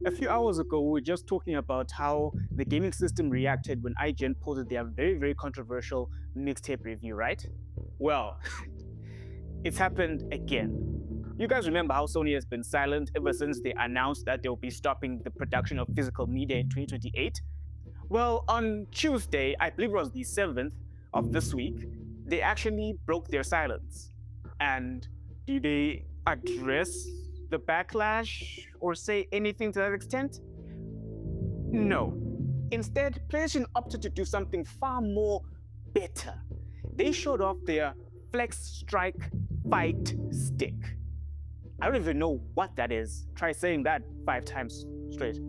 A few hours ago, we were just talking about how the gaming system reacted when IGN posted their very controversial mixtape review, right? Well, it's happened again. You guys remember how Sony has been silent ever since they announced that they'll be stopping the production of physical media in 2028? Well, on Tuesday, I believe it was the 7th of this week, they actually broke their silence. And did they address the backlash or say anything to that extent? No. Instead, PlayStation opted to do something far more better. They showed off their FlexStrike Fight Stick. I don't even know what that is. Try saying that 5 times straight.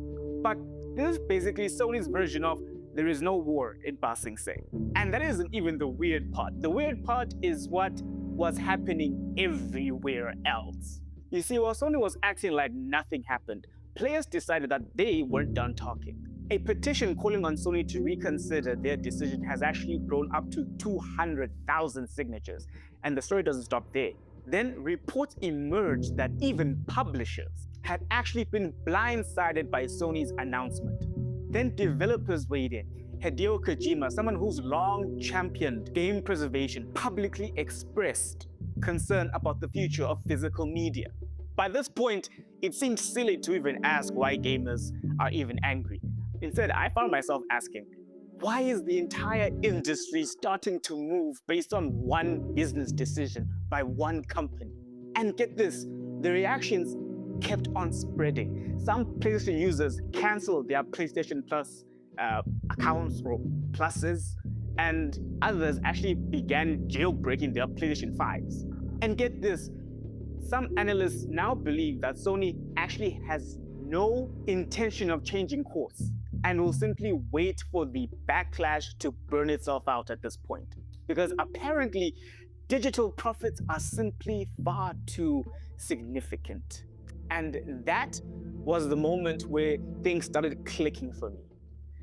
But this is basically Sony's version of there is no war in Passing Sing. And that isn't even the weird part. The weird part is what was happening everywhere else. You see, while Sony was acting like nothing happened, players decided that they weren't done talking. A petition calling on Sony to reconsider their decision has actually grown up to 200,000 signatures, and the story doesn't stop there. Then reports emerged that even publishers had actually been blindsided by Sony's announcement. Then developers weighed in. Hideo Kojima, someone who's long championed game preservation, publicly expressed concern about the future of physical media. By this point, it seemed silly to even ask why gamers are even angry. Instead, I found myself asking, why is the entire industry starting to move based on one business decision by one company? And get this, the reactions kept on spreading. Some PlayStation users canceled their PlayStation Plus accounts or pluses, and others actually began jailbreaking their PlayStation 5s. And get this, some analysts now believe that Sony actually has no intention of changing course and will simply wait for the backlash to burn itself out at this point. Because apparently, digital profits are simply far too significant. And that was the moment where things started clicking for me.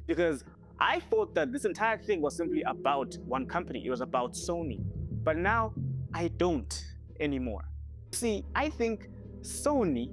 Because I thought that this entire thing was simply about one company, it was about Sony. But now I don't anymore. See, I think Sony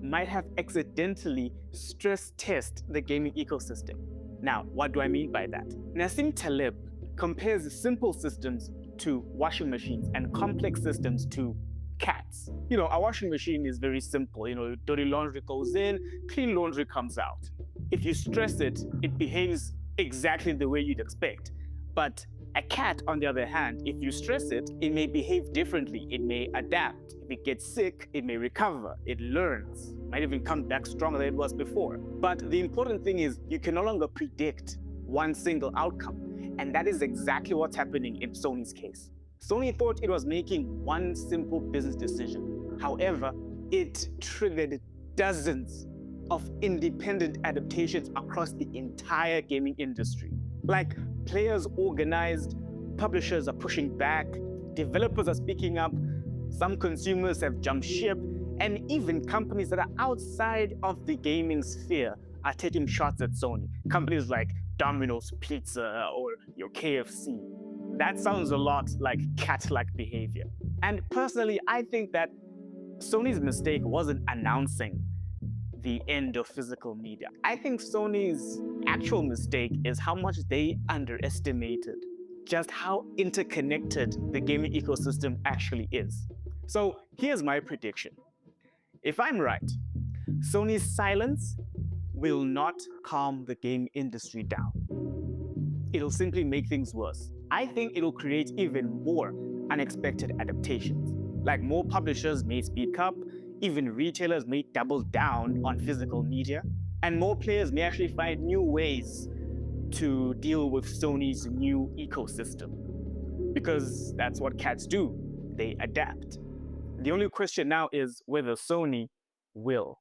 might have accidentally stress tested the gaming ecosystem. Now, what do I mean by that? Nassim Taleb compares simple systems to washing machines and complex systems to cats. A washing machine is very simple. Dirty laundry goes in, clean laundry comes out. If you stress it, it behaves exactly the way you'd expect. But a cat, on the other hand, if you stress it, it may behave differently. It may adapt. If it gets sick, it may recover. It learns. Might even come back stronger than it was before. But the important thing is you can no longer predict one single outcome. And that is exactly what's happening in Sony's case. Sony thought it was making one simple business decision. However, it triggered dozens of independent adaptations across the entire gaming industry. Like, players organized, publishers are pushing back, developers are speaking up, some consumers have jumped ship, and even companies that are outside of the gaming sphere are taking shots at Sony. Companies like Domino's Pizza or your KFC. That sounds a lot like cat-like behavior. And personally, I think that Sony's mistake wasn't announcing the end of physical media. I think Sony's actual mistake is how much they underestimated just how interconnected the gaming ecosystem actually is. So here's my prediction. If I'm right, Sony's silence will not calm the game industry down. It'll simply make things worse. I think it'll create even more unexpected adaptations. Like, more publishers may speak up, even retailers may double down on physical media, and more players may actually find new ways to deal with Sony's new ecosystem. Because that's what cats do, they adapt. The only question now is whether Sony will.